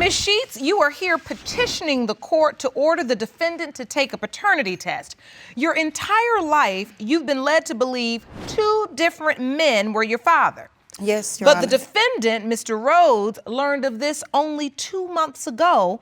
Ms. Sheats, you are here petitioning the court to order the defendant to take a paternity test. Your entire life, you've been led to believe two different men were your father. Yes, Your But Honor. the defendant, Mr. Rhodes, learned of this only 2 months ago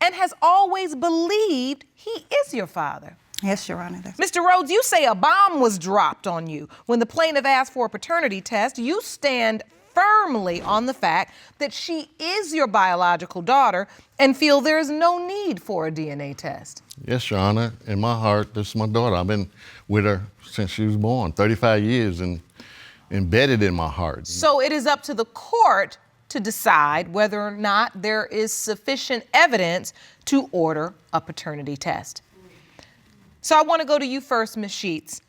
and has always believed he is your father. Yes, Your Honor. Mr. Rhodes, you say a bomb was dropped on you when the plaintiff asked for a paternity test. You stand firmly on the fact that she is your biological daughter and feel there is no need for a DNA test. Yes, Your Honor. In my heart, this is my daughter. I've been with her since she was born, 35 years, and embedded in my heart. So it is up to the court to decide whether or not there is sufficient evidence to order a paternity test. So I want to go to you first, Ms. Sheats.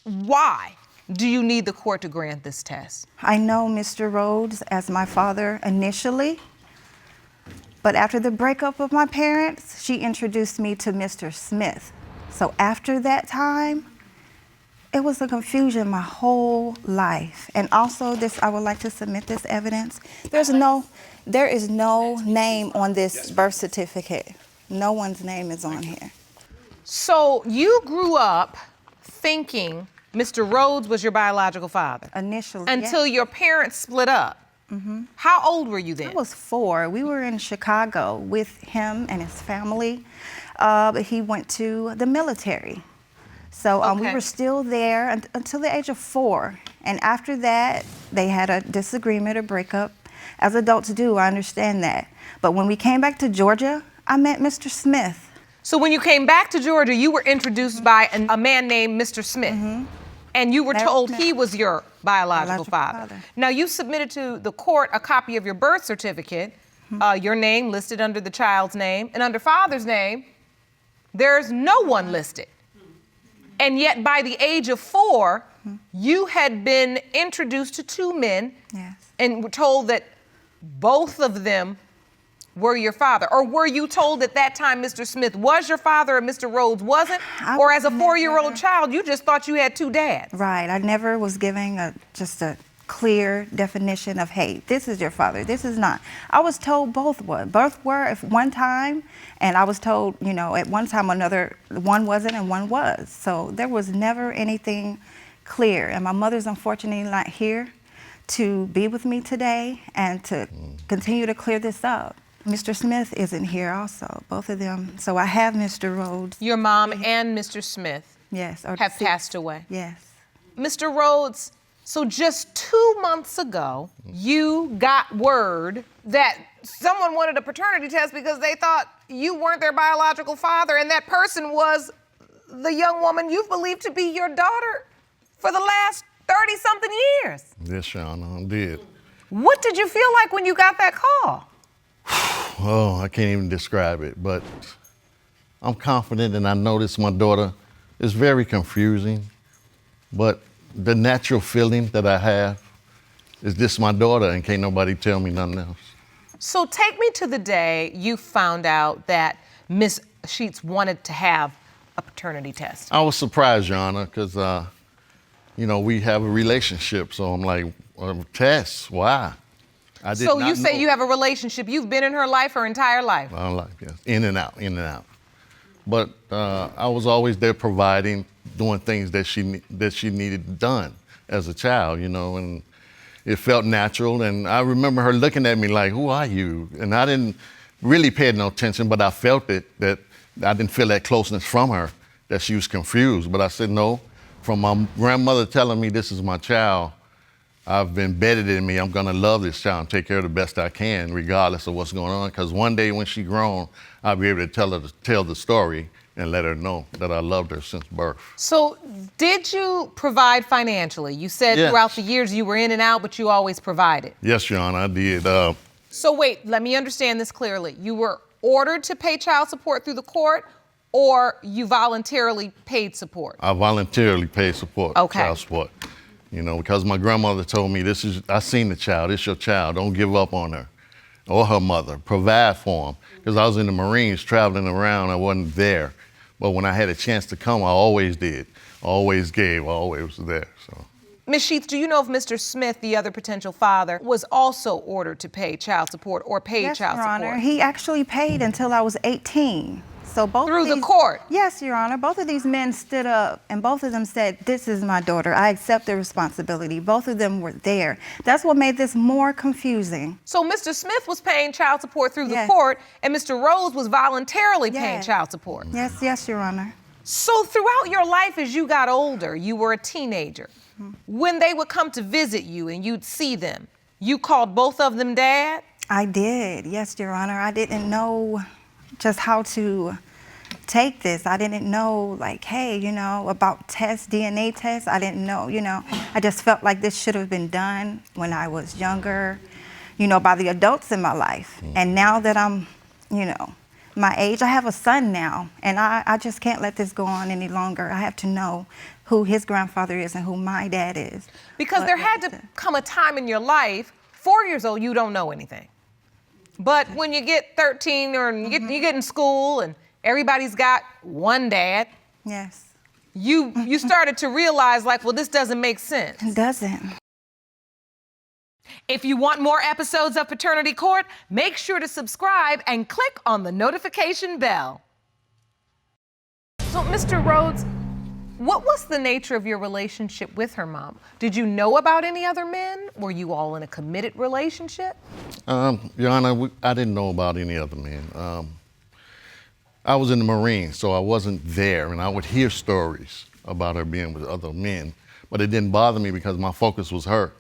Why do you need the court to grant this test? I know Mr. Rhodes as my father initially, but after the breakup of my parents, she introduced me to Mr. Smith. So after that time, it was a confusion my whole life. And also I would like to submit this evidence. There is no name on this birth certificate. No one's name is on here. So you grew up thinking Mr. Rhodes was your biological father? Initially, Until your parents split up? Mm-hmm. How old were you then? I was 4. We were in Chicago with him and his family. He went to the military. So we were still there until the age of 4. And after that, they had a disagreement, a breakup. As adults do, I understand that. But when we came back to Georgia, I met Mr. Smith. So when you came back to Georgia, you were introduced by a man named Mr. Smith. Mm-hmm. And you were told he was your biological father. Now, you submitted to the court a copy of your birth certificate, your name listed under the child's name, and under father's name, there's no one listed. And yet, by the age of 4, you had been introduced to 2 men and were told that both of them were your father. Or were you told at that time Mr. Smith was your father and Mr. Rhodes wasn't? Or as a 4-year-old child, you just thought you had 2 dads? Right. I never was given just a clear definition of, hey, this is your father, this is not. I was told both were. Both were at one time, and I was told, at one time one wasn't and one was. So there was never anything clear. And my mother's unfortunately not here to be with me today and to continue to clear this up. Mr. Smith isn't here also, both of them. So I have Mr. Rhodes. Your mom and Mr. Smith have passed away. Yes. Mr. Rhodes, so just 2 months ago, you got word that someone wanted a paternity test because they thought you weren't their biological father, and that person was the young woman you've believed to be your daughter for the last 30-something years. Yes, Your Honor, I did. What did you feel like when you got that call? Oh, I can't even describe it, but I'm confident, and I know this, my daughter. It's very confusing, but the natural feeling that I have is this my daughter, and can't nobody tell me nothing else. So take me to the day you found out that Miss Sheats wanted to have a paternity test. I was surprised, Your Honor, because, we have a relationship, so I'm like, test, why? So you say you have a relationship. You've been in her life her entire life? My life, yes. In and out. But I was always there providing, doing things that she needed done as a child, and it felt natural. And I remember her looking at me like, who are you? And I didn't really pay no attention, but I felt it, that I didn't feel that closeness from her, that she was confused. But I said, no, from my grandmother telling me this is my child, I've embedded in me, I'm gonna love this child and take care of the best I can, regardless of what's going on. Because one day when she's grown, I'll be able to tell the story and let her know that I loved her since birth. So did you provide financially? You said throughout the years you were in and out, but you always provided. Yes, Your Honor, I did. So wait, let me understand this clearly. You were ordered to pay child support through the court, or you voluntarily paid support? I voluntarily paid support, child support. Because my grandmother told me, I seen the child, it's your child, don't give up on her or her mother, provide for them. Because I was in the Marines traveling around, I wasn't there. But when I had a chance to come, I always did, always gave, always was there, so. Ms. Sheats, do you know if Mr. Smith, the other potential father, was also ordered to pay child support or paid Yes, child Your support? Honor. He actually paid until I was 18. So both Through of the these, court? Yes, Your Honor. Both of these men stood up and both of them said, "This is my daughter. I accept the responsibility." Both of them were there. That's what made this more confusing. So Mr. Smith was paying child support through the Yes. court, and Mr. Rhodes was voluntarily paying Yes. child support. Yes, Your Honor. So throughout your life as you got older, you were a teenager. When they would come to visit you and you'd see them, you called both of them dad? I did. Yes, Your Honor. I didn't know just how to take this. I didn't know, like, hey, about tests, DNA tests. I didn't know, I just felt like this should have been done when I was younger, by the adults in my life. And now that I'm, my age, I have a son now, and I just can't let this go on any longer. I have to know who his grandfather is and who my dad is. Because there had to come a time in your life, 4 years old, you don't know anything. But when you get 13 or you get in school and everybody's got one dad, Yes. you started to realize, like, well, this doesn't make sense. It doesn't. If you want more episodes of Paternity Court, make sure to subscribe and click on the notification bell. So, Mr. Rhodes, what was the nature of your relationship with her mom? Did you know about any other men? Were you all in a committed relationship? Your Honor, I didn't know about any other men. I was in the Marines, so I wasn't there, and I would hear stories about her being with other men, but it didn't bother me because my focus was her.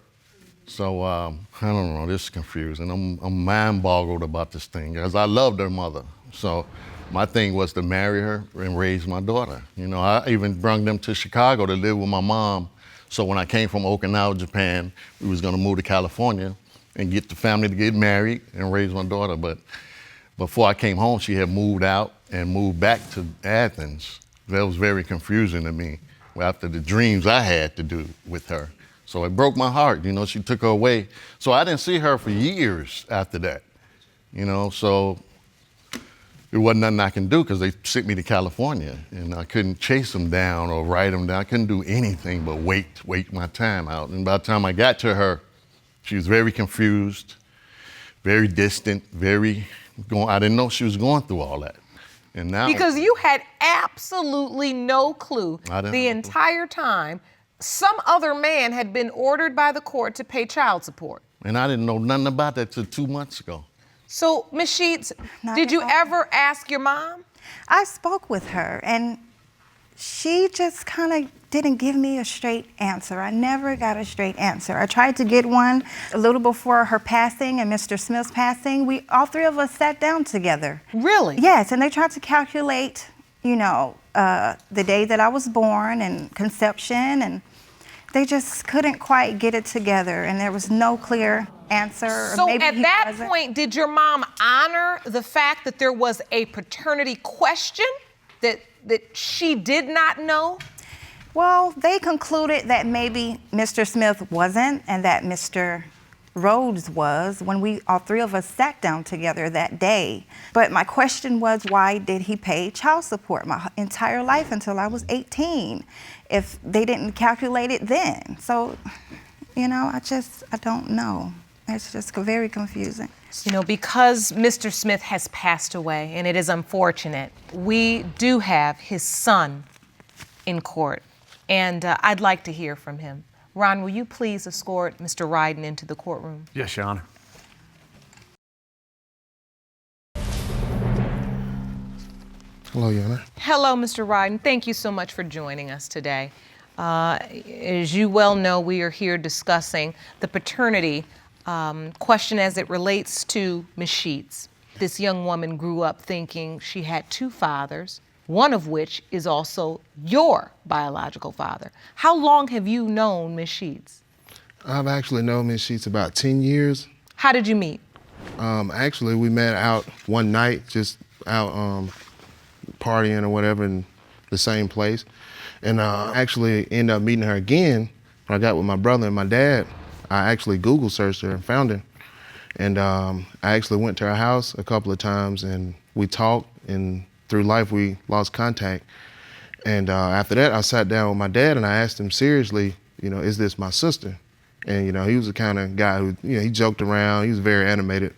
So I don't know, this is confusing. I'm mind-boggled about this thing because I loved her mother. So my thing was to marry her and raise my daughter. I even brought them to Chicago to live with my mom. So when I came from Okinawa, Japan, we was gonna move to California and get the family to get married and raise my daughter. But before I came home, she had moved out and moved back to Athens. That was very confusing to me after the dreams I had to do with her. So it broke my heart, she took her away. So I didn't see her for years after that, so there wasn't nothing I can do because they sent me to California and I couldn't chase them down or write them down. I couldn't do anything but wait my time out. And by the time I got to her, she was very confused, very distant, I didn't know she was going through all that. And now, because you had absolutely no clue the entire time some other man had been ordered by the court to pay child support. And I didn't know nothing about that till 2 months ago. So, Ms. Sheats, did you ever ask your mom? I spoke with her, and she just kind of didn't give me a straight answer. I never got a straight answer. I tried to get one a little before her passing and Mr. Smith's passing. All three of us sat down together. Really? Yes, and they tried to calculate, the day that I was born and conception, and they just couldn't quite get it together, and there was no clear answer. So at that point, did your mom honor the fact that there was a paternity question that she did not know? Well, they concluded that maybe Mr. Smith wasn't and that Mr. Rhodes was when all three of us sat down together that day. But my question was, why did he pay child support my entire life until I was 18 if they didn't calculate it then? So, I don't know. It's just very confusing. Because Mr. Smith has passed away, and it is unfortunate, we do have his son in court, and I'd like to hear from him. Ron, will you please escort Mr. Ryden into the courtroom? Yes, Your Honor. Hello, Your Honor. Hello, Mr. Ryden. Thank you so much for joining us today. As you well know, we are here discussing the paternity question as it relates to Ms. Sheats. This young woman grew up thinking she had two fathers, one of which is also your biological father. How long have you known Ms. Sheats? I've actually known Ms. Sheats about 10 years. How did you meet? Actually, we met out one night, just out partying or whatever in the same place. And actually ended up meeting her again when I got with my brother and my dad. I actually Google searched her and found her. And I actually went to her house a couple of times and we talked, and through life we lost contact. And after that, I sat down with my dad and I asked him seriously is this my sister? And, he was the kind of guy who, he joked around. He was very animated.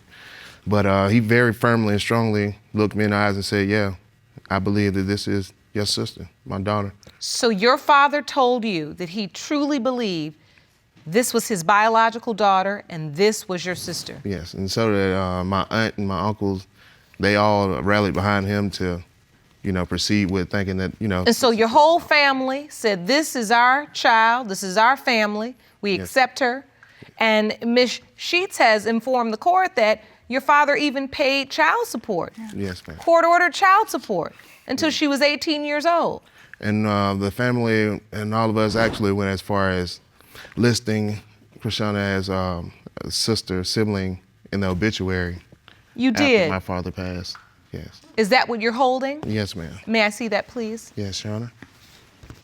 But he very firmly and strongly looked me in the eyes and said, yeah, I believe that this is your sister, my daughter. So your father told you that he truly believed this was his biological daughter and this was your sister? Yes, and so did my aunt and my uncles. They all rallied behind him to, proceed with thinking that, And so your whole family said, this is our child, this is our family, we accept her. And Ms. Sheats has informed the court that your father even paid child support. Yes, ma'am. Court-ordered child support until she was 18 years old. And the family and all of us actually went as far as listing Krishana as a sister, sibling in the obituary. You did? After my father passed, yes. Is that what you're holding? Yes, ma'am. May I see that, please? Yes, Your Honor.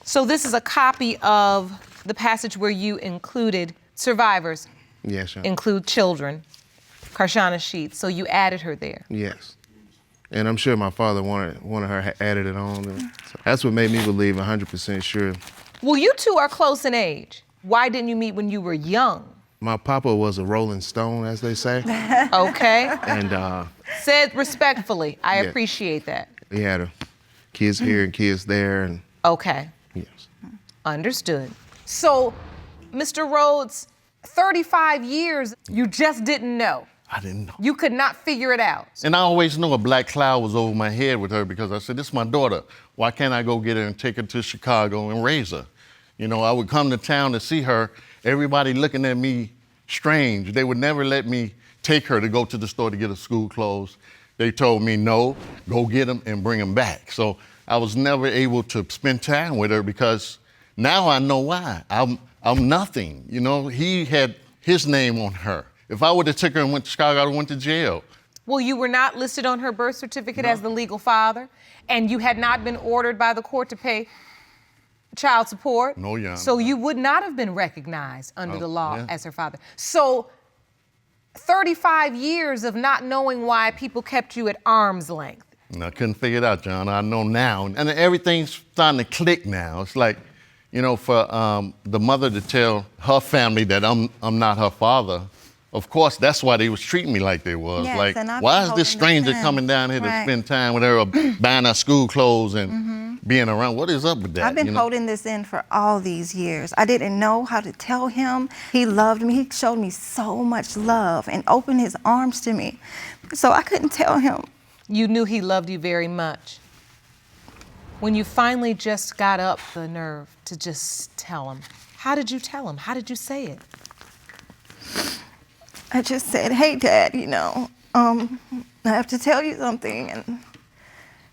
So this is a copy of the passage where you included survivors. Yes, Your Honor. Include children, Krishana Sheats. So you added her there. Yes. And I'm sure my father wanted her added it on. And so that's what made me believe 100% sure. Well, you two are close in age. Why didn't you meet when you were young? My papa was a rolling stone, as they say. Okay. And said respectfully. I Yeah. appreciate that. he had kids here and kids there. And Okay. yes. Understood. So, Mr. Rhodes, 35 years, you just didn't know. I didn't know. You could not figure it out. And I always knew a black cloud was over my head with her because I said, this is my daughter. Why can't I go get her and take her to Chicago and raise her? I would come to town to see her, everybody looking at me strange. They would never let me take her to go to the store to get her school clothes. They told me, no, go get them and bring them back. So I was never able to spend time with her because now I know why. I'm nothing. He had his name on her. If I would have took her and went to Chicago, I would have went to jail. Well, you were not listed on her birth certificate as the legal father, and you had not been ordered by the court to pay child support. No, Your Honor. So you would not have been recognized under the law yeah. as her father. So 35 years of not knowing why people kept you at arm's length. And I couldn't figure it out, John. I know now. And everything's starting to click now. It's like, for the mother to tell her family that I'm not her father, of course, that's why they was treating me like they was. Yes, like, and I've why been is this holding stranger this in. coming down here to Right. spend time with her or buying her school clothes and being around? What is up with that? I've been holding this in for all these years. I didn't know how to tell him. He loved me. He showed me so much love and opened his arms to me. So I couldn't tell him. You knew he loved you very much. When you finally just got up the nerve to just tell him, how did you tell him? How did you say it? I just said, hey, Dad, I have to tell you something, and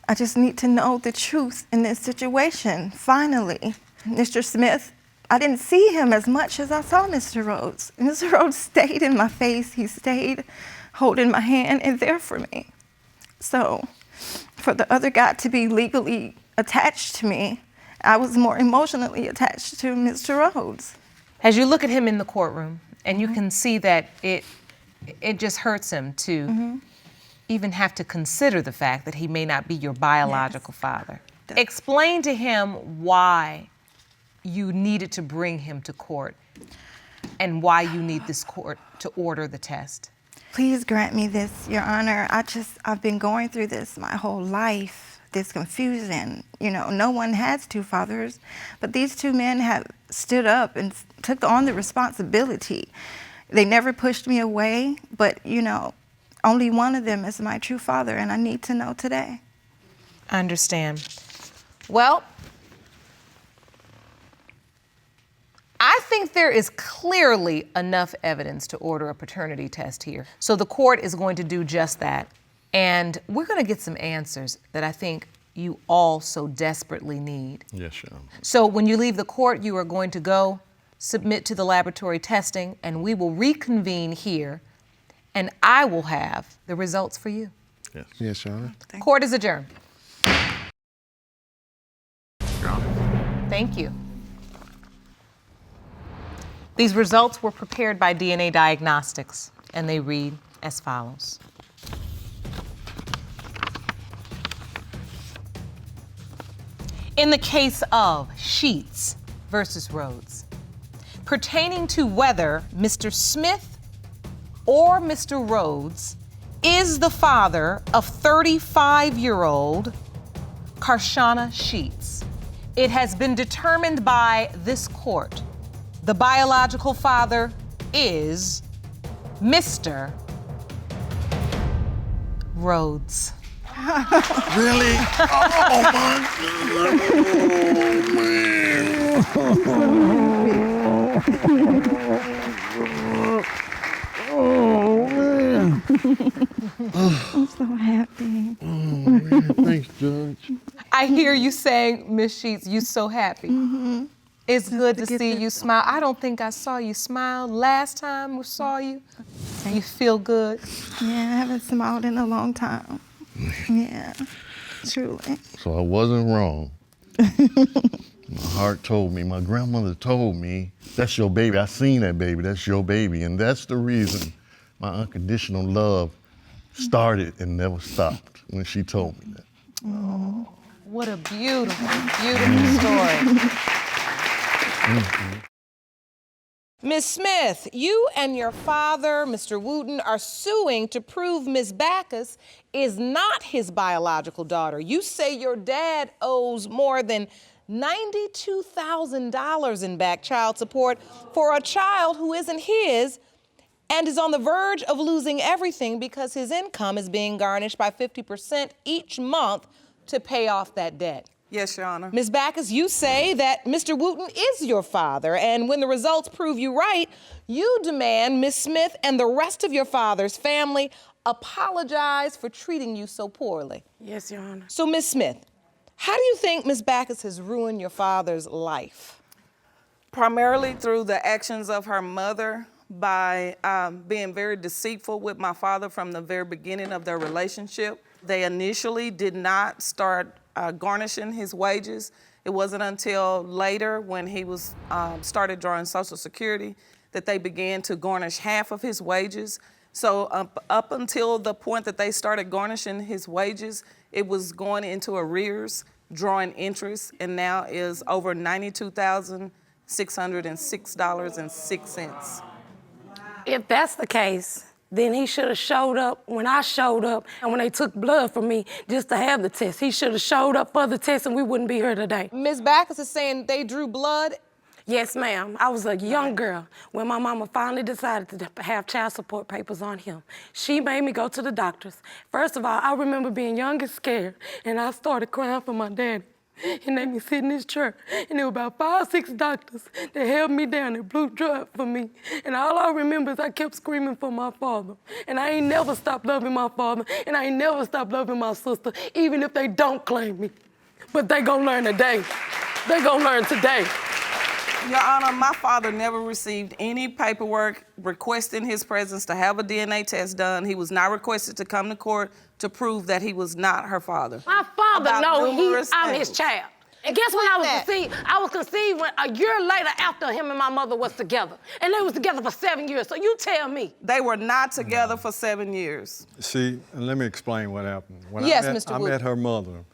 I just need to know the truth in this situation, finally. Mr. Smith, I didn't see him as much as I saw Mr. Rhodes. Mr. Rhodes stayed in my face. He stayed holding my hand and there for me. So for the other guy to be legally attached to me, I was more emotionally attached to Mr. Rhodes. As you look at him in the courtroom, and you can see that it just hurts him to even have to consider the fact that he may not be your biological father. Explain to him why you needed to bring him to court and why you need this court to order the test. Please grant me this, Your Honor. I've been going through this my whole life, this confusion. No one has two fathers, but these two men have stood up and took on the responsibility. They never pushed me away, but only one of them is my true father, and I need to know today. I understand. Well, I think there is clearly enough evidence to order a paternity test here. So the court is going to do just that. And we're going to get some answers that I think you all so desperately need. Yes, sure. So when you leave the court, you are going to go submit to the laboratory testing, and we will reconvene here, and I will have the results for you. Yes. Yes, Your Honor. Court is adjourned. Thank you. These results were prepared by DNA Diagnostics, and they read as follows. In the case of Sheats versus Rhodes, pertaining to whether Mr. Smith or Mr. Rhodes is the father of 35-year-old Karshana Sheats. It has been determined by this court the biological father is Mr. Rhodes. Really? Oh my I'm so happy. Oh man, thanks, Judge. I hear you saying, Miss Sheats, you so happy. It's good to see you smile. I don't think I saw you smile last time we saw you. You feel good? Yeah, I haven't smiled in a long time. Yeah, truly. So I wasn't wrong. My heart told me, my grandmother told me, that's your baby. I seen that baby, that's your baby. And that's the reason my unconditional love started and never stopped when she told me that. Oh, what a beautiful, beautiful story. Ms. Smith, you and your father, Mr. Wooten, are suing to prove Ms. Baccus is not his biological daughter. You say your dad owes more than $92,000 in back child support for a child who isn't his and is on the verge of losing everything because his income is being garnished by 50% each month to pay off that debt. Yes, Your Honor. Ms. Baccus, you say that Mr. Wooten is your father, and when the results prove you right, you demand Ms. Smith and the rest of your father's family apologize for treating you so poorly. Yes, Your Honor. So, Ms. Smith, how do you think Ms. Baccus has ruined your father's life? Primarily through the actions of her mother by being very deceitful with my father from the very beginning of their relationship. They initially did not start garnishing his wages. It wasn't until later when he was started drawing Social Security that they began to garnish half of his wages. So up until the point that they started garnishing his wages, it was going into arrears, drawing interest, and now is over $92,606.06. If that's the case, then he should have showed up when I showed up and when they took blood from me just to have the test. He should have showed up for the test and we wouldn't be here today. Ms. Baccus is saying they drew blood. Yes, ma'am. I was a young girl when my mama finally decided to have child support papers on him. She made me go to the doctors. First of all, I remember being young and scared, and I started crying for my daddy. He made me sit in his chair, and there were about 5 or 6 doctors that held me down and blew dry for me. And all I remember is I kept screaming for my father. And I ain't never stopped loving my father, and I ain't never stopped loving my sister, even if they don't claim me. But they gonna learn today. They gonna learn today. Your Honor, my father never received any paperwork requesting his presence to have a DNA test done. He was not requested to come to court to prove that he was not her father. My father About knows numerous I'm his things. child. And guess when I was conceived? I was conceived when, a year later after him and my mother was together. And they was together for 7 years, so you tell me. They were not together for 7 years. See, and let me explain what happened. When Yes, I Mr. met Wood. her mother,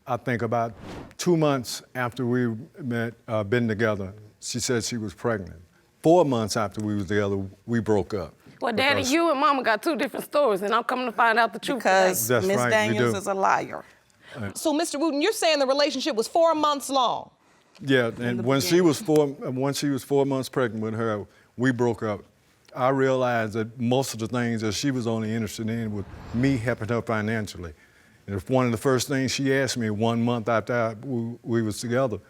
I think about 2 months after we been together, she said she was pregnant. 4 months after we was together, we broke up. Well, Daddy, Because- you and Mama got 2 different stories, and I'm coming to find out the truth Because today. That's Ms. right, we Daniels do. is a liar. So, Mr. Wooten, you're saying the relationship was 4 months long. Yeah, and when she was 4 months pregnant with her, we broke up. I realized that most of the things that she was only interested in was me helping her financially. And if one of the first things she asked me 1 month after we was together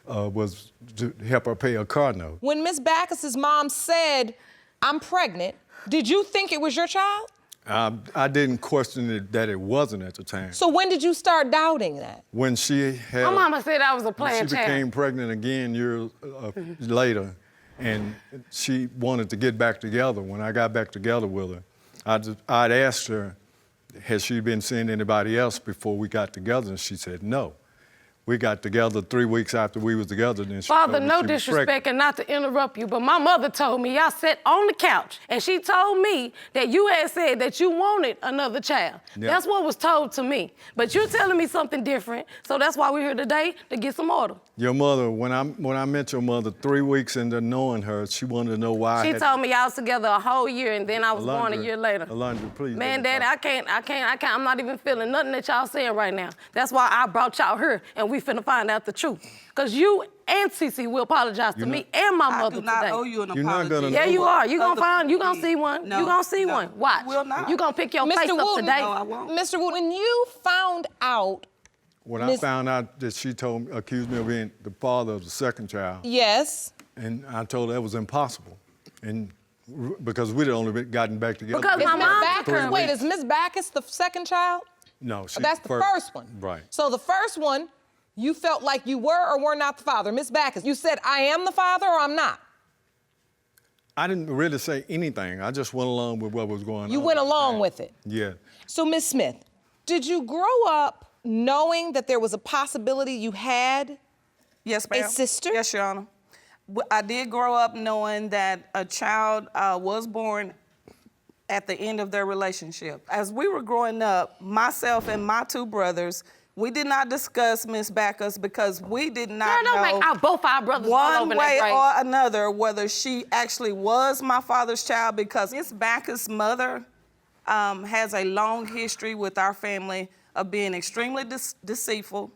was to help her pay a car note. When Ms. Baccus's mom said, "I'm pregnant," did you think it was your child? I didn't question it, that it wasn't at the time. So when did you start doubting that? When she had, My mama said I was a when playing she child. became pregnant again years later, and she wanted to get back together. When I got back together with her, I'd asked her, has she been seeing anybody else before we got together? And she said no. We got together 3 weeks after we was together. Then she Father, told me no she was disrespect pregnant. and not to interrupt you, but my mother told me y'all sat on the couch and she told me that you had said that you wanted another child. Yeah. That's what was told to me. But you're telling me something different, so that's why we're here today, to get some order. Your mother, when I met your mother 3 weeks into knowing her, she wanted to know why. She told me y'all was together a whole year and then I was born a year later. Alondra, please. Man, let me Daddy, talk. I'm not even feeling nothing that y'all saying right now. That's why I brought y'all here and we finna find out the truth. Cause you and Cece will apologize to me and my mother I do not today. owe you an You're not apology. gonna Yeah, you are. You gonna Other find, you gonna people see one. No, You gonna see no, one. Watch. will not. You gonna pick your face Mr. up Wooten, today. No, I won't. Mr. Wooten, when you found out, When I Miss- found out that she accused me of being the father of the second child, yes, and I told her that was impossible, and because we'd only gotten back together. Because is my Miss mom- Baccus, wait, is Miss Baccus the second child? No, she, That's the first one. Right. So the first one, you felt like you were or were not the father. Miss Baccus, you said, I am the father or I'm not? I didn't really say anything. I just went along with what was going on. You went along with it. Yeah. So, Miss Smith, did you grow up knowing that there was a possibility you had Yes, ma'am. a sister? Yes, Your Honor. I did grow up knowing that a child was born at the end of their relationship. As we were growing up, myself and my two brothers, we did not discuss Miss Baccus because we did not Girl, don't know make both our brothers fall one over way that grave. or another whether she actually was my father's child, because Miss Baccus' mother has a long history with our family of being extremely deceitful,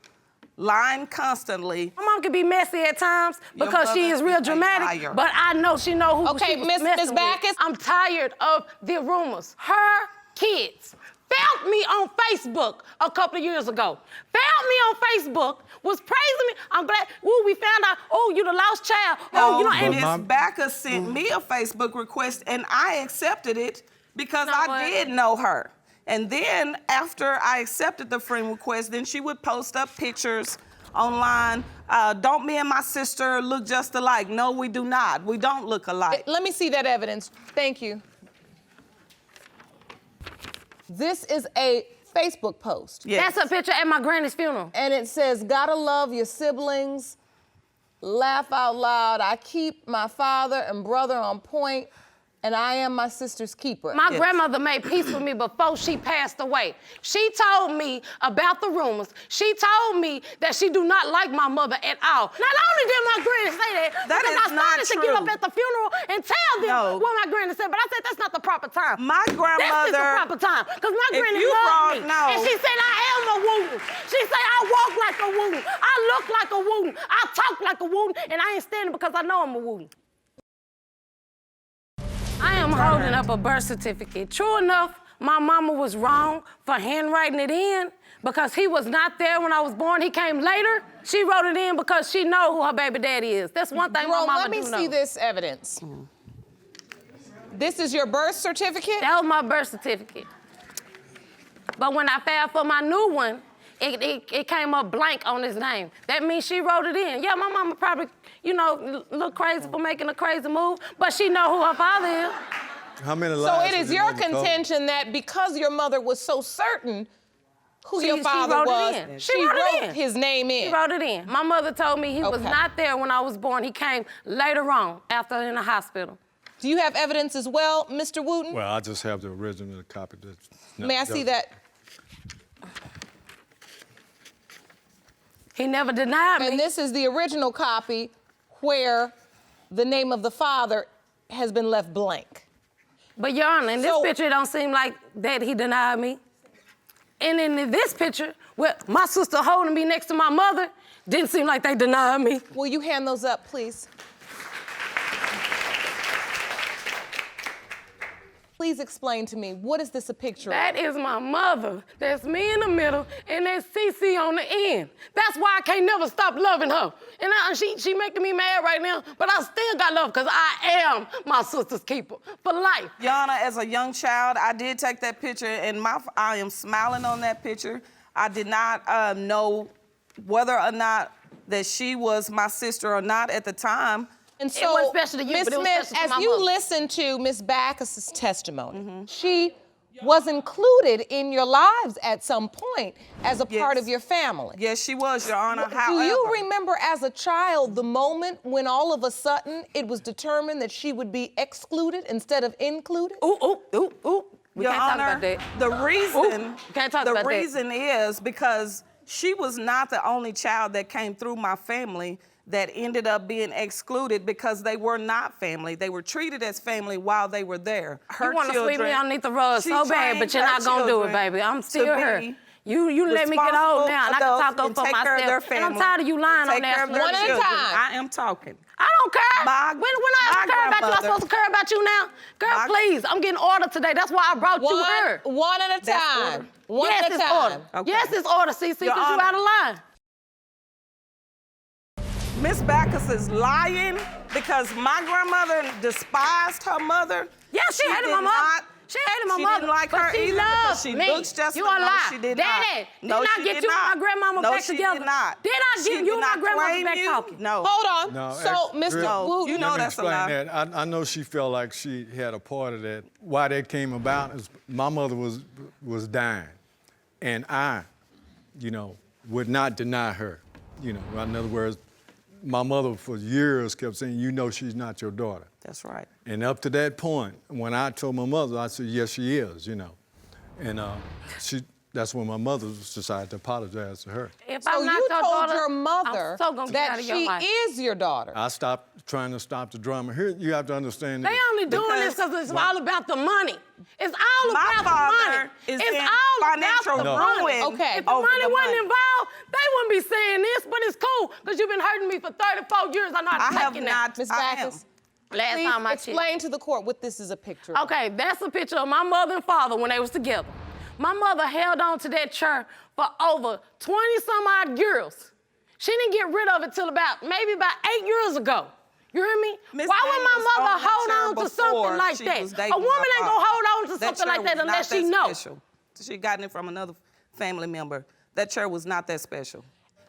lying constantly. My mom can be messy at times Your because she mother is real is a dramatic, liar. but I know she know who Okay, she was Miss messing Baccus. with. I'm tired of the rumors. Her kids found me on Facebook a couple of years ago. Found me on Facebook, was praising me. I'm glad, we found out, you the lost child. And Miss Baccus sent me a Facebook request and I accepted it because Know I what? did know her. And then after I accepted the friend request, then she would post up pictures online. Don't me and my sister look just alike? No, we do not. We don't look alike. Let me see that evidence. Thank you. This is a Facebook post. Yes. That's a picture at my granny's funeral. And it says, gotta love your siblings, laugh out loud. I keep my father and brother on point, and I am my sister's keeper. My grandmother made peace with me before she passed away. She told me about the rumors. She told me that she do not like my mother at all. Not only did my granny say that, That because is I started not to get true. up at the funeral and tell them No. what my granny said, but I said that's not the proper time. My This is the grandmother. proper time, because my If granny you loved me. brought- no. And she said I am a Wooten. She said I walk like a Wooten. I look like a Wooten. I talk like a Wooten, and I ain't standing because I know I'm a Wooten. I am holding up a birth certificate. True enough, my mama was wrong for handwriting it in because he was not there when I was born. He came later. She wrote it in because she know who her baby daddy is. That's one thing my Bro, mama let me do see know. this evidence. This is your birth certificate? That was my birth certificate. But when I filed for my new one, it came up blank on his name. That means she wrote it in. Yeah, my mama probably, look crazy for making a crazy move, but she know who her father is. How many So lies it has is your your mother told? contention that because your mother was so certain who She- your she father wrote it was, in. she She wrote it wrote in. his name in. She wrote it in. My mother told me he was Okay. not there when I was born. He came later on, after in the hospital. Do you have evidence as well, Mr. Wooten? Well, I just have the original copy. May I see that? He never denied me. And this is the original copy where the name of the father has been left blank. But Your Honor, in this So- picture, it don't seem like that he denied me. And in this picture, with my sister holding me next to my mother, didn't seem like they denied me. Will you hand those up, please? Please explain to me, what is this a picture of? That is my mother. That's me in the middle, and that's Cece on the end. That's why I can't never stop loving her. And she making me mad right now, but I still got love because I am my sister's keeper for life. Yana, as a young child, I did take that picture, and I am smiling on that picture. I did not know whether or not that she was my sister or not at the time. And It so, wasn't special to you, Ms. but it was Smith, special to as my you mother. listen to Ms. Baccus's testimony, she was included in your lives at some point as a part of your family. Yes, she was, Your Honor. Do you remember as a child the moment when all of a sudden it was determined that she would be excluded instead of included? Ooh. We Your can't talk Honor, about that. the reason, can't talk about that. reason is because she was not the only child that came through my family that ended up being excluded because they were not family. They were treated as family while they were there. You want to sweep me underneath the rug so bad, but you're not going to do it, baby. I'm still her. You let me get old now, and I can talk up for myself. And I'm tired of you lying on that. One at a time. I am talking. I don't care. When I care about you, I'm supposed to care about you now? Girl, please, I'm getting order today. That's why I brought you here. One at a time. One yes, at a it's time. order. Okay. Yes, it's order, CC, because you out of line. Miss Baccus is lying because my grandmother despised her mother. Yes, she hated my mother. She hated my mother. She didn't like but her she either loved she me. looks just you like a lie. she did Daddy, not. did I get you and my grandmama back together? Did not. Did I get you and my grandmama back talking? No. Hold on. No, So, Mr. Wooten, you know Let me that's a explain lie. that. I know she felt like she had a part of that. Why that came about is my mother was dying, and I, would not deny her. In other words, my mother for years kept saying, she's not your daughter. That's right. And up to that point, when I told my mother, I said, yes, she is, And that's when my mother decided to apologize to her. If so I'm not you your told daughter, your mother I'm so gonna get out that of your she life. is your daughter. I stopped trying to stop the drama. Here, you have to understand They this. only doing this because it's all about the money. It's all My about the father money. is It's in all financial about the ruin money. Okay. If the over money the wasn't money. involved, they wouldn't be saying this, but it's cool because you've been hurting me for 34 years. I know how to I have take it now. not. Ms. I am. Baccus, Last please time I explain to the court what this is a picture of. Okay, that's a picture of my mother and father when they was together. My mother held on to that chair for over 20-some-odd years. She didn't get rid of it till maybe about 8 years ago. You hear me? Ms. Why would my Daniels mother owned that hold chair on to before something like she that? was A dating woman my ain't father. gonna hold on to something like chair that was unless not she that knows. special. She gotten it from another family member. That chair was not that special.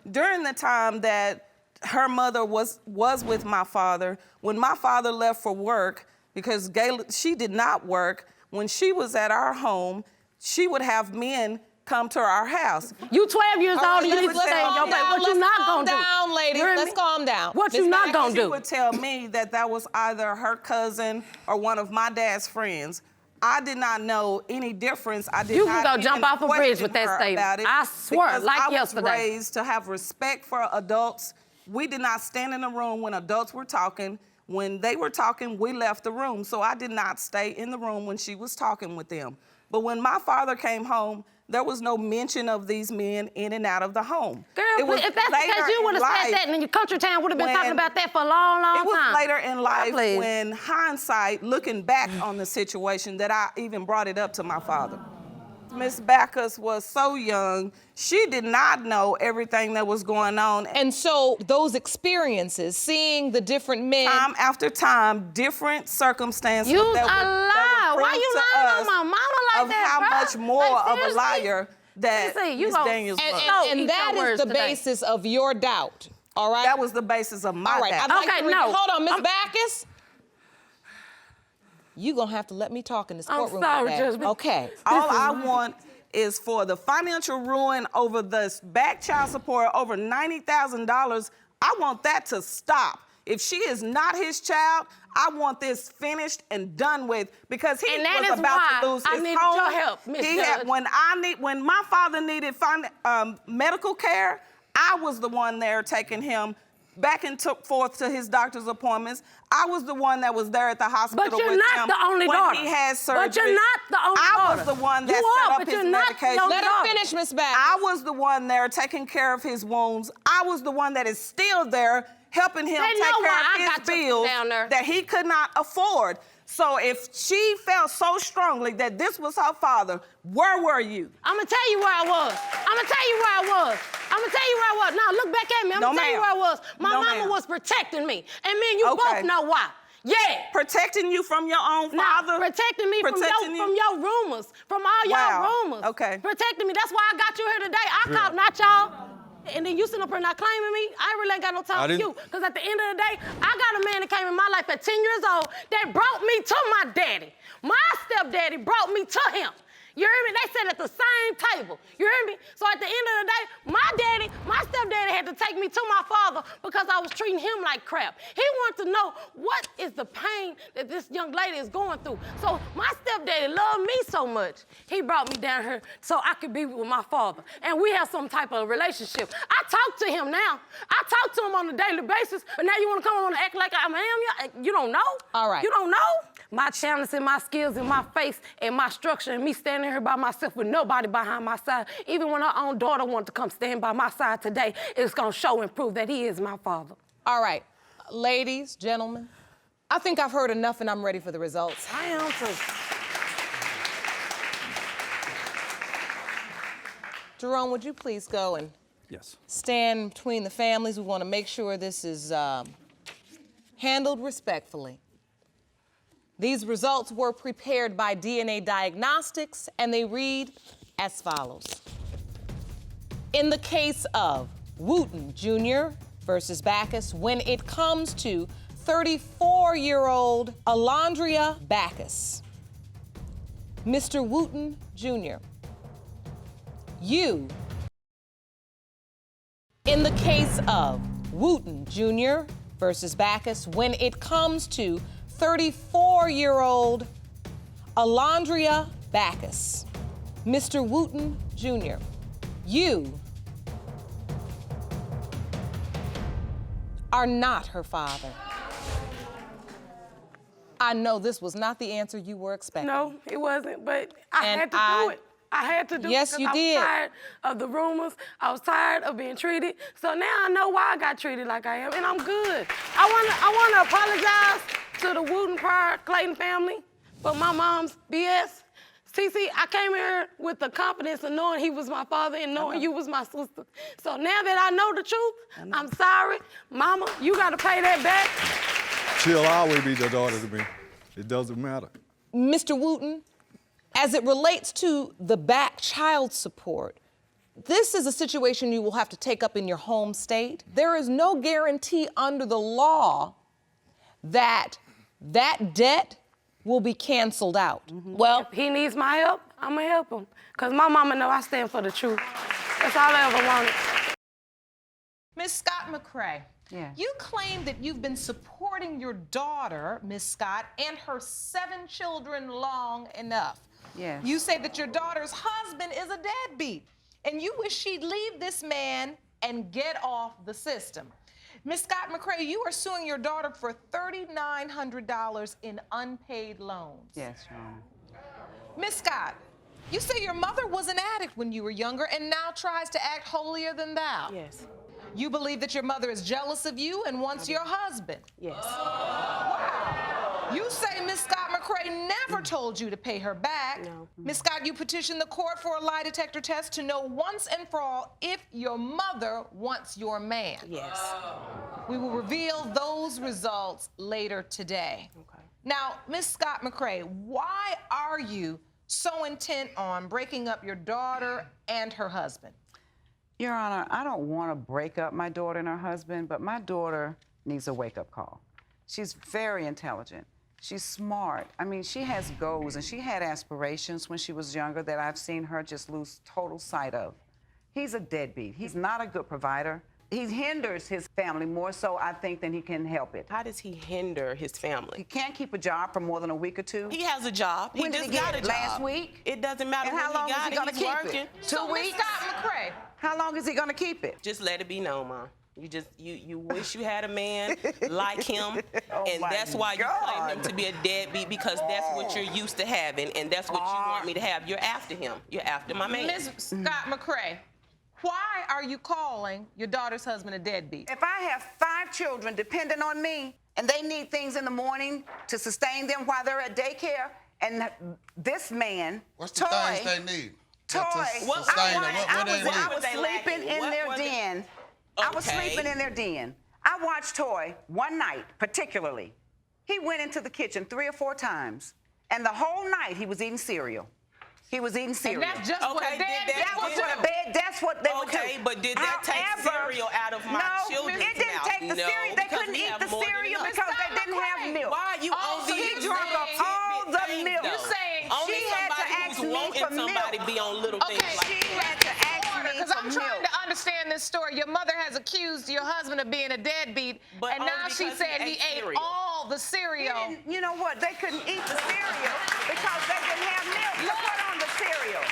During the time that her mother was with my father, when my father left for work, because she did not work, when she was at our home, she would have men come to our house. You 12 years old and you need to stay in your bed. What you not gonna do? Let's calm down, ladies. You hear Let's me? calm down. What Ms. you not Baccus, gonna She do? would tell me that was either her cousin or one of my dad's friends. I did not know any difference. I did You not can go jump even off a bridge question with that her statement. about it I swear, because like I was yesterday. raised to have respect for adults. We did not stand in the room when adults were talking. When they were talking, we left the room. So I did not stay in the room when she was talking with them. But when my father came home, there was no mention of these men in and out of the home. Girl, It was if that's the case, you would have said that, and your country town would have been talking about that for a long, long time. It was later in life Please. when hindsight, looking back on the situation, that I even brought it up to my father. Miss Baccus was so young, she did not know everything that was going on. And so those experiences, seeing the different men. Time after time, different circumstances. You that a lie. Why you lying on my mama like of that, how bro? much more Like, of a seriously? liar that Seriously, you Miss gonna- Daniels was. And that Eat your is the words today. basis of your doubt, all right? That was the basis of my all right. doubt. I'd like Okay, to no. Hold on, Miss I'm- Baccus. You gonna have to let me talk in this I'm courtroom. sorry, with that. Judge. Okay. All I want is for the financial ruin over this back child support over $90,000. I want that to stop. If she is not his child, I want this finished and done with because he And that was is about why to lose I his needed home. your help, Miss Judge. When my father needed medical care, I was the one there taking him back and forth to his doctor's appointments. I was the one that was there at the hospital But you're with not him the only when daughter. he had surgery. But you're not the only I daughter. was the one that You are, set but up his you're not the medication. only Let her finish, Miss Baccus. I was the one there taking care of his wounds. I was the one that is still there helping him They take know care why I of his got you bills down there. that he could not afford. So if she felt so strongly that this was her father, where were you? I'm gonna tell you where I was. I'm gonna tell you where I was. I'm gonna tell you where I was. Now look back at me. I'm No, gonna tell you where I ma'am. was. My No, mama ma'am. was protecting me, and me and you Okay. both know why. Yeah. Protecting you from your own Now, father? protecting me Protecting from your rumors, from all y'all Wow. rumors. Okay. Protecting me. That's why I got you here today. I called, not y'all. And then you sitting up here not claiming me. I really ain't got no I time for didn't- you. Because at the end of the day, I got a man that came in my life at 10 years old that brought me to my daddy. My stepdaddy brought me to him. You hear me? They sat at the same table. You hear me? So at the end of the day, my stepdaddy had to take me to my father because I was treating him like crap. He wanted to know what is the pain that this young lady is going through. So my stepdaddy loved me so much, he brought me down here so I could be with my father. And we have some type of relationship. I talk to him now. I talk to him on a daily basis, but now you want to come on and act like I am? You don't know? All right. You don't know? My talents and my skills and my face and my structure and me standing here by myself with nobody behind my side, even when our own daughter wanted to come stand by my side today, it's gonna show and prove that he is my father. All right, ladies, gentlemen, I think I've heard enough and I'm ready for the results. I am too. Jerome, would you please go and stand between the families? We want to make sure this is handled respectfully. These results were prepared by DNA Diagnostics, and they read as follows. In the case of Wooten Jr. versus Baccus, when it comes to 34-year-old Alondria Baccus, Mr. Wooten Jr., you, in the case of Wooten Jr. versus Baccus, when it comes to 34-year-old Alondria Baccus, Mr. Wooten Jr., you are not her father. I know this was not the answer you were expecting. No, it wasn't, but I had to do it. I had to do it because I was tired of the rumors. I was tired of being treated. So now I know why I got treated like I am, and I'm good. I want to apologize to the Wooten Prairie Clayton family for my mom's BS. Cece, I came here with the confidence of knowing he was my father and knowing you was my sister. So now that I know the truth, I'm sorry. Mama, you got to pay that back. She'll always be the daughter to me. It doesn't matter. Mr. Wooten, as it relates to the back child support, this is a situation you will have to take up in your home state. There is no guarantee under the law that that debt will be canceled out. Well, if he needs my help, I'm gonna help him. Cause my mama know I stand for the truth. That's all I ever wanted. Ms. ScottMcCray, you claim that you've been supporting your daughter, Ms. Scott, and her 7 children long enough. Yes. You say that your daughter's husband is a deadbeat, and you wish she'd leave this man and get off the system. Ms. ScottMcCray, you are suing your daughter for $3,900 in unpaid loans. Yes, Your Honor. Ms. Scott, you say your mother was an addict when you were younger and now tries to act holier than thou. Yes. You believe that your mother is jealous of you and wants your husband. Yes. Wow. You say Ms. ScottMcCray never told you to pay her back. No. Ms. Scott, you petitioned the court for a lie detector test to know once and for all if your mother wants your man. Yes. We will reveal those results later today. Okay. Now, Ms. ScottMcCray, why are you so intent on breaking up your daughter and her husband? Your Honor, I don't want to break up my daughter and her husband, but my daughter needs a wake-up call. She's very intelligent. She's smart. I mean, she has goals, and she had aspirations when she was younger that I've seen her just lose total sight of. He's a deadbeat. He's not a good provider. He hinders his family more so, I think, than he can help it. How does he hinder his family? He can't keep a job for more than a week or two. He has a job. When did just he got get a it? job. Last week? It doesn't matter And when how long he is got he it. gonna He's keep working. it? 2 So, Ms. weeks? ScottMcCray, How long is he gonna keep it? Just let it be known, Mom. You wish you had a man like him, and my that's why you claim him God. to be a deadbeat, because that's what you're used to having, and that's what you want me to have. You're after him. You're after my man. Ms. ScottMcCray, why are you calling your daughter's husband a deadbeat? If I have 5 children depending on me, and they need things in the morning to sustain them while they're at daycare, and this man, What's the Toy, things they need? Toy, To sustain them? What they I need? was they sleeping lacking? in What their was it? den. I was Okay. sleeping in their den. I watched Toy one night, particularly. He went into the kitchen 3 or 4 times, and the whole night he was eating cereal. He was eating cereal. And that's just what Okay, a did deadbeat that- would That's do. what a bed. That's what they would do. Okay, but did that take However, cereal out of my no, children's it didn't mouth? take the No, cereal. They because couldn't we eat have the more than cereal enough. because they didn't have milk. Why are you Oh, on so these he drunk up tidbit all the things, milk. though? You're saying only she had to somebody ask who's me wanting for somebody milk. be on little things like She that. had to ask me Because for I'm milk. trying to understand this story. Your mother has accused your husband of being a deadbeat, But and only now she because said he he ate ate cereal. all the He cereal. didn't- you know what? They couldn't eat the cereal because they didn't have milk to put on the cereal.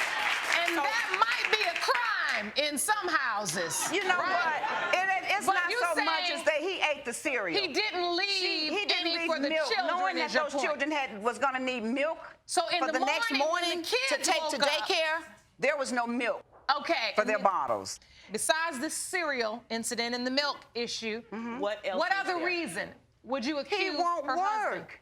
And that might be a crime in some houses. You know right? what? It's But not you so much saying as that he ate the cereal. He didn't leave He didn't any leave for the milk, children, knowing that is your those point. children was going to need milk So in for the the next morning, when morning the kids to take to woke up- daycare. There was no milk Okay. for their bottles. Besides the cereal incident and the milk issue, What else? what is other there? reason would you accuse He won't her husband? work.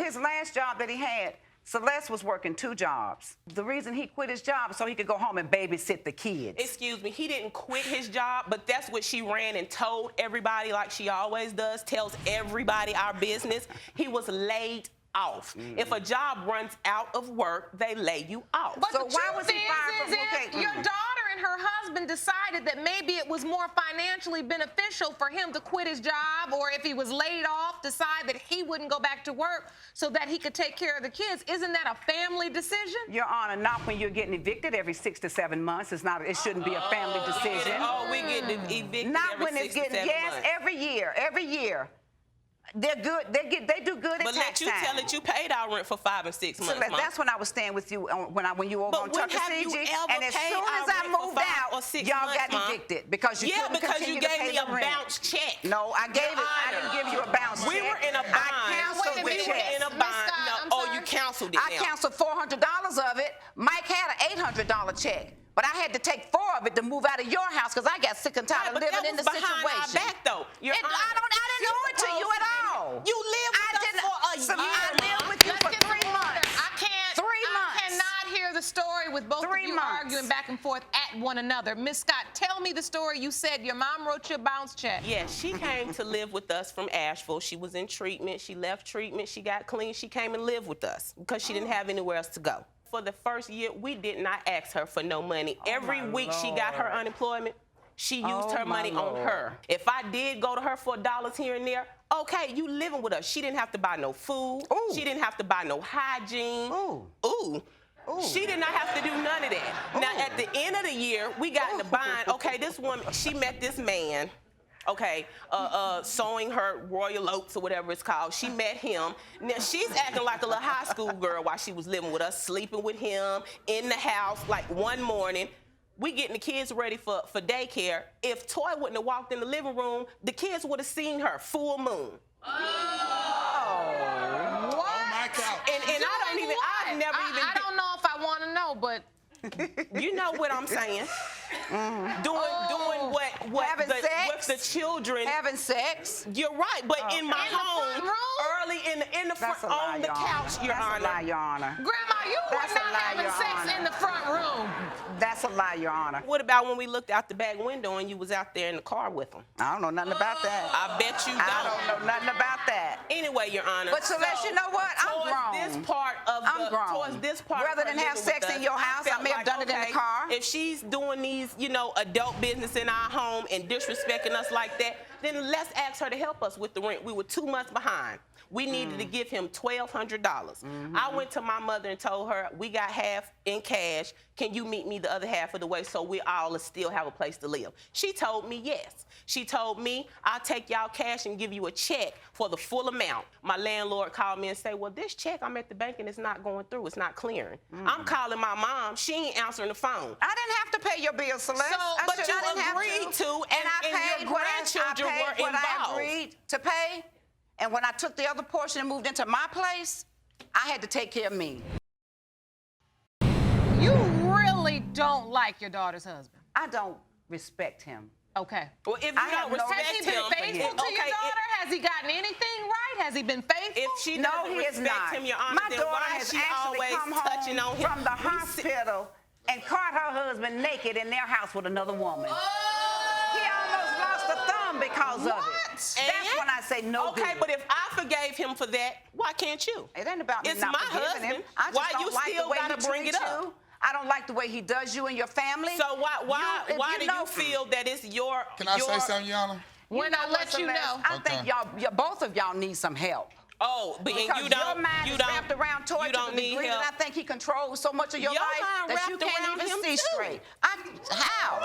His last job that he had, Celeste was working 2 jobs. The reason he quit his job so he could go home and babysit the kids. Excuse me, he didn't quit his job, but that's what she ran and told everybody, like she always does, tells everybody our business. He was laid off. If a job runs out of work, they lay you off. But So the why truth was he fired is, from- okay, your daughter and her husband decided that maybe it was more financially beneficial for him to quit his job, or if he was laid off, decide that he wouldn't go back to work so that he could take care of the kids. Isn't that a family decision? Your Honor, not when you're getting evicted every 6 to 7 months. It's not. It shouldn't be a family decision. Oh, we get evicted Not every when it's 6 to getting 7 months. every year. Every year. They're good. They do good at But tax let you time. tell it you paid our rent for 5 and 6 months, Celeste, Mom. that's when I was staying with you when you were over But on when have you Tuckasegee. ever And as paid soon our as I rent for moved 5 out, or 6 y'all months, got Mom? evicted because you couldn't because continue you to gave pay me a the rent. bounce check. No, I gave it. I Honor. didn't give you a bounce We check. were in a bind. I canceled Wait a the minute, check. in a Miss bind. Scott, No, I'm oh, sorry. you canceled it I now. canceled $400 of it. Mike had an $800 check. But I had to take 4 of it to move out of your house because I got sick and tired Right, of but living that in the was behind our situation. back, though. Your I Honor. didn't owe it to you at all. You lived with us for a year, I lived Mom. with you Let's for get some 3 order. months. I cannot hear the story with both 3 of you months. arguing back and forth at one another. Miss Scott, tell me the story. You said your mom wrote you a bounce check. Yes, she came to live with us from Asheville. She was in treatment. She left treatment. She got clean. She came and lived with us because she didn't have anywhere else to go. For the first year, we did not ask her for no money. Every week she got her unemployment, she used her money on her. If I did go to her for $1 here and there, okay, you living with us. She didn't have to buy no food. Ooh. She didn't have to buy no hygiene. Ooh. Ooh. She did not have to do none of that. Now, at the end of the year, we got in the bind. Okay, this woman, she met this man, okay, sewing her royal oats or whatever it's called. She met him. Now, she's acting like a little high school girl while she was living with us, sleeping with him in the house. Like one morning, we getting the kids ready for daycare. If Toy wouldn't have walked in the living room, the kids would have seen her full moon. On my couch. And I've never even. I don't know if I want to know, but You know what I'm saying? Doing what Having with sex? the children. Having sex? You're right, but in my In the home, front room? early in the front That's a lie, on the Your couch, Honor. Your That's Honor. a lie, Your Honor. Grandma, you were That's a not lie, having Your sex Honor. in the front room. That's a lie, Your Honor. What about when we looked out the back window and you was out there in the car with them? I don't know nothing about that. I bet you don't. I don't know nothing about that. Anyway, Your Honor. But Celeste, you know what? I'm towards grown. This part of I'm the, grown. Towards this part Rather of her than have living sex with in us, your house, I felt may have like, done it in the okay, car. If she's doing these, adult business in our home and disrespecting us like that, then let's ask her to help us with the rent. We were 2 months behind. We needed to give him $1,200. I went to my mother and told her, we got half in cash. Can you meet me the other half of the way so we all still have a place to live? She told me yes. She told me, I'll take y'all cash and give you a check for the full amount. My landlord called me and said, well, this check, I'm at the bank and it's not going through. It's not clearing. I'm calling my mom. She ain't answering the phone. I didn't have to pay your bill, Celeste. But you I didn't have agreed to, and I paid your grandchildren I paid were what involved. I agreed to pay. And when I took the other portion and moved into my place, I had to take care of me. You really don't like your daughter's husband. I don't respect him. Okay. Well, if you I have don't no respect Has he been him, faithful to your okay, daughter? Has he gotten anything right? Has he been faithful? If she No, doesn't he is respect not. him, Your Honor, My then daughter why has is she actually always come touching home on him? from the We hospital and caught her husband naked in their house with another woman. He almost lost a thumb because of it. That's when I say no Okay, good. but if I forgave him for that, why can't you? It ain't about me It's not my forgiving him. husband. I just Why don't you like still the way gotta he bring it treats up? you. I don't like the way he does you and your family. So why do you know- feel that it's your? Can I say something, Your Honor? When I let you know. I think both of y'all need some help. Oh, but and Because you don't. your mind you is don't. wrapped around Toy You to don't the need degree help. that I think he controls so much of your Your life mind that you wrapped can't around even him see too. straight. How?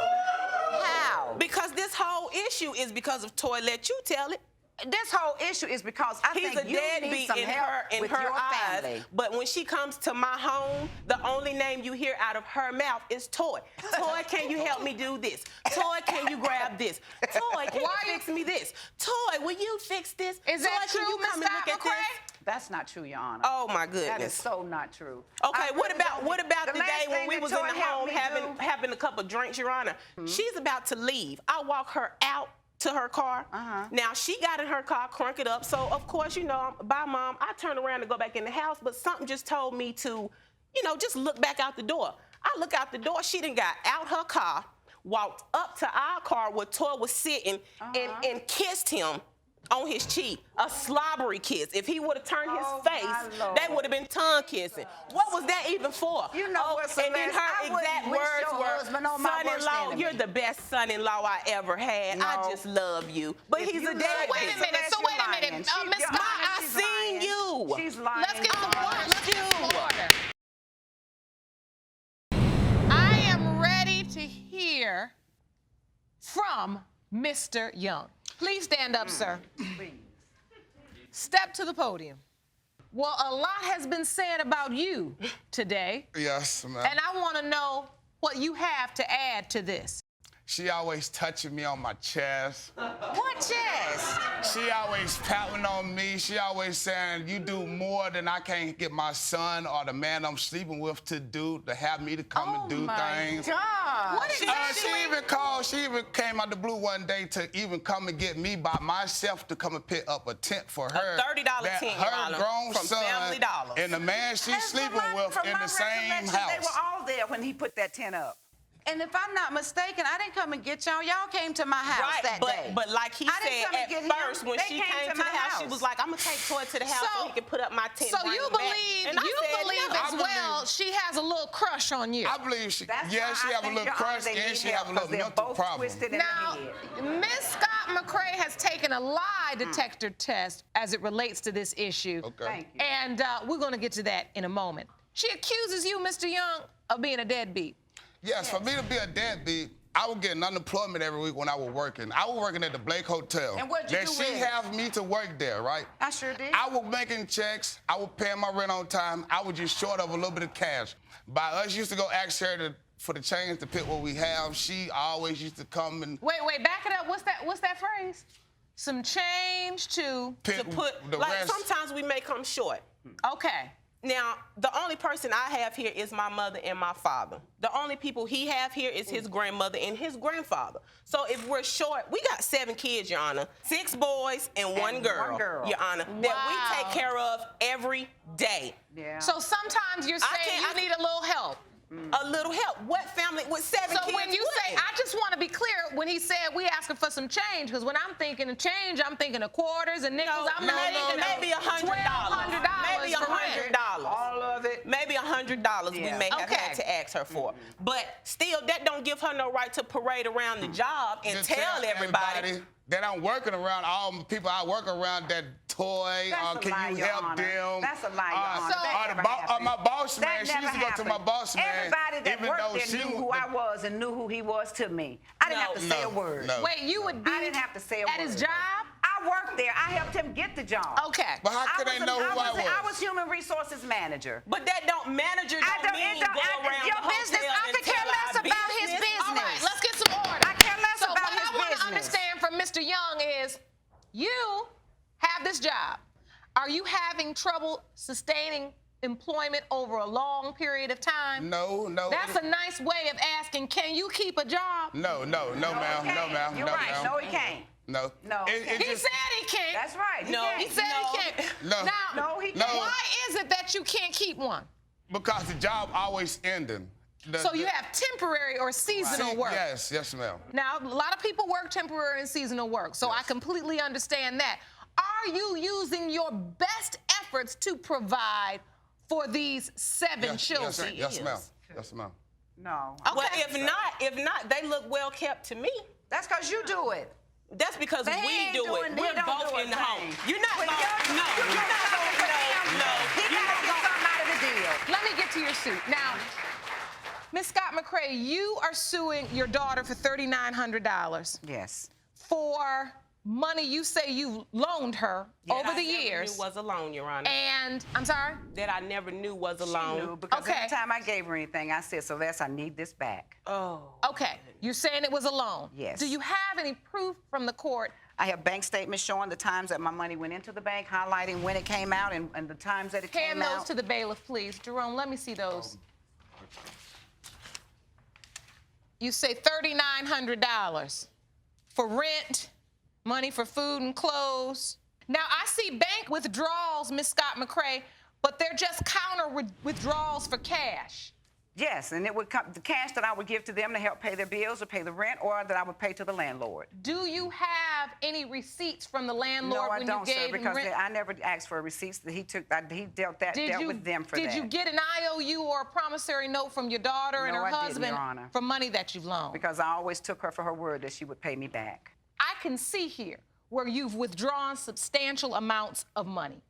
How? Because this whole issue is because of Toy. Let you tell it. This whole issue is because I He's think a you need deadbeat some in help her with your eyes. family. But when she comes to my home, the only name you hear out of her mouth is Toy. Toy, can you help me do this? Toy, can you grab this? Toy, can you fix me this? Toy, will you fix this? Is that Toy, can you true, come Ms. and look at this? ScottMcCray? That's not true, Your Honor. Oh my That is goodness. so not true. Okay, I what really about don't what think- about the last day when thing we that was in Toy the helped home me do- having a couple of drinks, Your Honor? She's about to leave. I walk her out to her car. Now she got in her car, crunk it up. So of course, you know, bye mom. I turned around to go back in the house, but something just told me to, you know, just look back out the door. I look out the door. She done got out her car, walked up to our car where Toy was sitting, and kissed him on his cheek, a slobbery kiss. If he would have turned his face, that would have been tongue kissing. What was that even for? You know what, and then Celeste, I her wouldn't exact wish words your were, husband on my worst son-in-law, enemy." you're the best son-in-law I ever had. I No. just love you. But If he's you a love deadbeat. Wait a minute, so wait a minute, Miss Scott, I seen you. She's lying. Let's get some order. Let's get some you. order. I am ready to hear from Mr. Young. Please stand up, sir. Please. Step to the podium. Well, a lot has been said about you today, Yes, ma'am. and I want to know what you have to add to this. She always touching me on my chest. What chest? She always patting on me. She always saying, you do more than I can't get my son or the man I'm sleeping with to do, to have me to come and do things. God. What exactly? She even came out the blue one day to even come and get me by myself to come and pick up a tent for her. $30 that tent, her Your Honor, grown from son Family Dollar. and the man she's sleeping with in the same house. They were all there when he put that tent up. And if I'm not mistaken, I didn't come and get y'all. Y'all came to my house that day. But like he I didn't said come and at get him. first, when They she came came to to the my house, she house. was like, I'm gonna take Toy to the house so he can put up my tent. So bring you him back. believe And I said, no. as well she has a little crush on you. I believe she, That's yeah, why she I have a think, little Your Honor, crush they and need she help have a little 'cause they're mental both problem. twisted in Now, the head. Ms. ScottMcCray has taken a lie detector test as it relates to this issue. Okay. Thank you. And we're going to get to that in a moment. She accuses you, Mr. Young, of being a deadbeat. Yes, for me to be a deadbeat, I was getting unemployment every week when I was working. I was working at the Blake Hotel. And what'd you Then do she with it? have me to work there, right? I sure did. I was making checks. I was paying my rent on time. I was just short of a little bit of cash. By us used to go ask her for the change to pick what we have. She always used to come and Wait, back it up. What's that phrase? Some change to... pick To put, the like, rest. sometimes we may come short. Okay. Now, the only person I have here is my mother and my father. The only people he have here is his grandmother and his grandfather. So if we're short, we got 7 kids, Your Honor. 6 boys and one girl, Your Honor, that we take care of every day. Yeah. So sometimes you're saying you need a little help. A little help. What family with 7 kids? So when you say, wouldn't? I just want to be clear, when he said we asking for some change, because when I'm thinking of change, I'm thinking of quarters and nickels. I'm thinking maybe of $100. Maybe $1,200 for rent. $100. All of it. Maybe $100 we may have Okay. had to ask her for. But still, that don't give her no right to parade around the job and Just tell everybody. that I'm working around all the people I work around that Toy, That's a can lie, you Your help Honor. them? That's a lie, Your Honor. That never happened. My boss man, That she used never to go to happened. my boss man. Everybody that even worked though there she knew who was- I was and knew who he was to me. I didn't have to say a word. No. Wait, you would be I didn't have to say a at word. his job? I worked there. I helped him get the job. Okay. But how could they know who I was? I was human resources manager. But that don't manager I don't don't- mean it don't- go around your the business, hotel I and could care tell less our about his business. All right, let's get some order. I care less so about what his I want to business. understand from Mr. Young is you have this job. Are you having trouble sustaining employment over a long period of time? No. That's a nice way of asking, can you keep a job? No, ma'am. No, ma'am. You're no, right. ma'am. No, he can't. No. No. He said he can't. That's right. No. He said he can't. No. Now, No, he No. can't. why is it that you can't keep one? Because the job always ending. So you have temporary or seasonal work. Yes, ma'am. Now, a lot of people work temporary and seasonal work, so I completely understand that. Are you using your best efforts to provide for these 7 children? Yes, ma'am. Yes, ma'am. No. Okay. Well, if not, they look well kept to me. That's because you do it. That's because They we ain't do doing- it. they We're don't both do a in the home. thing. You're not When going you're- no. you're not going for him. No. He You're got to not get something out of the deal. Let me get to your suit. Now, Ms. ScottMcCray, you are suing your daughter for $3,900 Yes. for money you say you loaned her over the years. That I never knew was a loan, Your Honor. And, I'm sorry? That I never knew was a She loan. knew because Okay. every time I gave her anything, I said, Sylvester, I need this back. Oh. Okay, you're saying it was a loan. Yes. Do you have any proof from the court? I have bank statements showing the times that my money went into the bank, highlighting when it came out and the times that it Hand came those out. to the bailiff, please. Jerome, let me see those. You say $3,900 for rent, money for food and clothes. Now, I see bank withdrawals, Ms. ScottMcCray, but they're just counter withdrawals for cash. Yes, and it would come the cash that I would give to them to help pay their bills or pay the rent, or that I would pay to the landlord. Do you have any receipts from the landlord No, I when don't, you sir, gave him because rent? I never asked for receipts. He dealt with them for that. Did you get an IOU or a promissory note from your daughter and No, her I didn't, husband Your Honor. for money that you've loaned? Because I always took her for her word that she would pay me back. I can see here where you've withdrawn substantial amounts of money.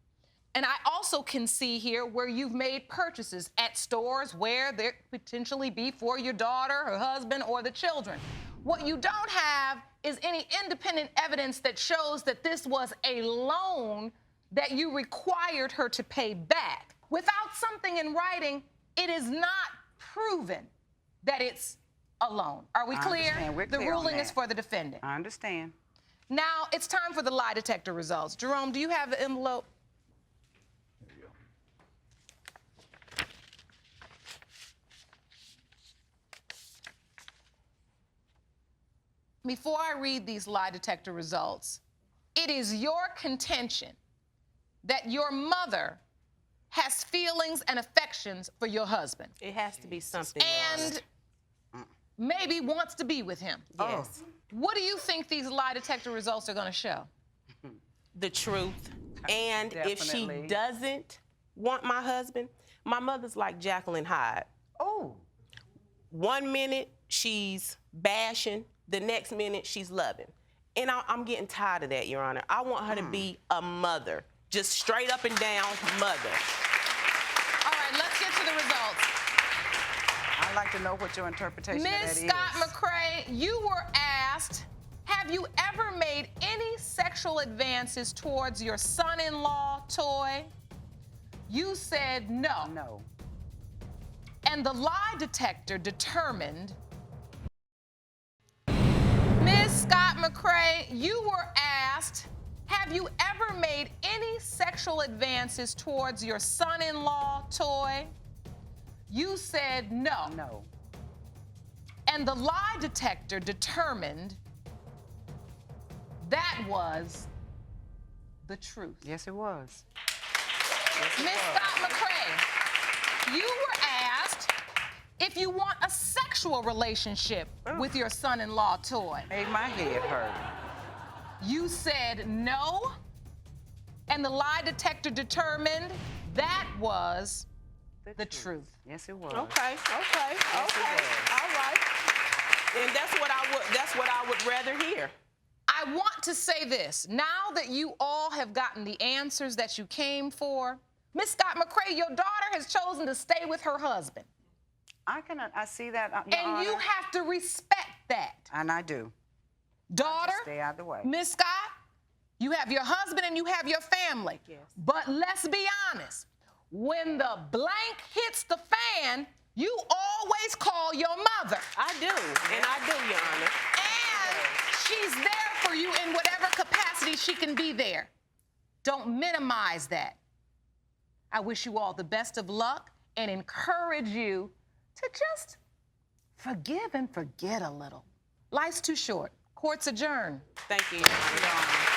And I also can see here where you've made purchases at stores where there could potentially be for your daughter, her husband, or the children. What you don't have is any independent evidence that shows that this was a loan that you required her to pay back. Without something in writing, it is not proven that it's a loan. Are we I clear? understand. We're The clear on ruling is that. for the defendant. I understand. Now, it's time for the lie detector results. Jerome, do you have the envelope? Before I read these lie detector results, it is your contention that your mother has feelings and affections for your husband It has to be something. and maybe wants to be with him. Yes. What do you think these lie detector results are going to show? The truth. And if she Definitely. doesn't want my husband, my mother's like Jacqueline Hyde. Oh. 1 minute she's bashing, the next minute she's loving. And I'm getting tired of that, Your Honor. I want her to be a mother, just straight up and down mother. All right, let's get to the results. I'd like to know what your interpretation of that Ms. is. ScottMcCray, you were asked, have you ever made any sexual advances towards your son-in-law toy? You said no. No. And the lie detector determined. Ms. ScottMcCray, you were asked, have you ever made any sexual advances towards your son-in-law toy? You said no. No. And the lie detector determined that was the truth. Yes, it was. Ms. ScottMcCray, you were asked if you want a sexual relationship with your son-in-law toy. Made my head hurt. You said no, and the lie detector determined that was the truth. Yes, it was. Okay. All right. And that's what I would rather hear. I want to say this. Now that you all have gotten the answers that you came for, Ms. ScottMcCray, your daughter has chosen to stay with her husband. I see that, Your And Honor. you have to respect that. And I do. Daughter, Stay out of the way. Ms. Scott, you have your husband and you have your family. Yes. But let's be honest. When the blank hits the fan, you always call your mother. I do, and I do, Your Honor. And she's there for you in whatever capacity she can be there. Don't minimize that. I wish you all the best of luck and encourage you to just forgive and forget a little. Life's too short. Court's adjourned. Thank you, Your Honor.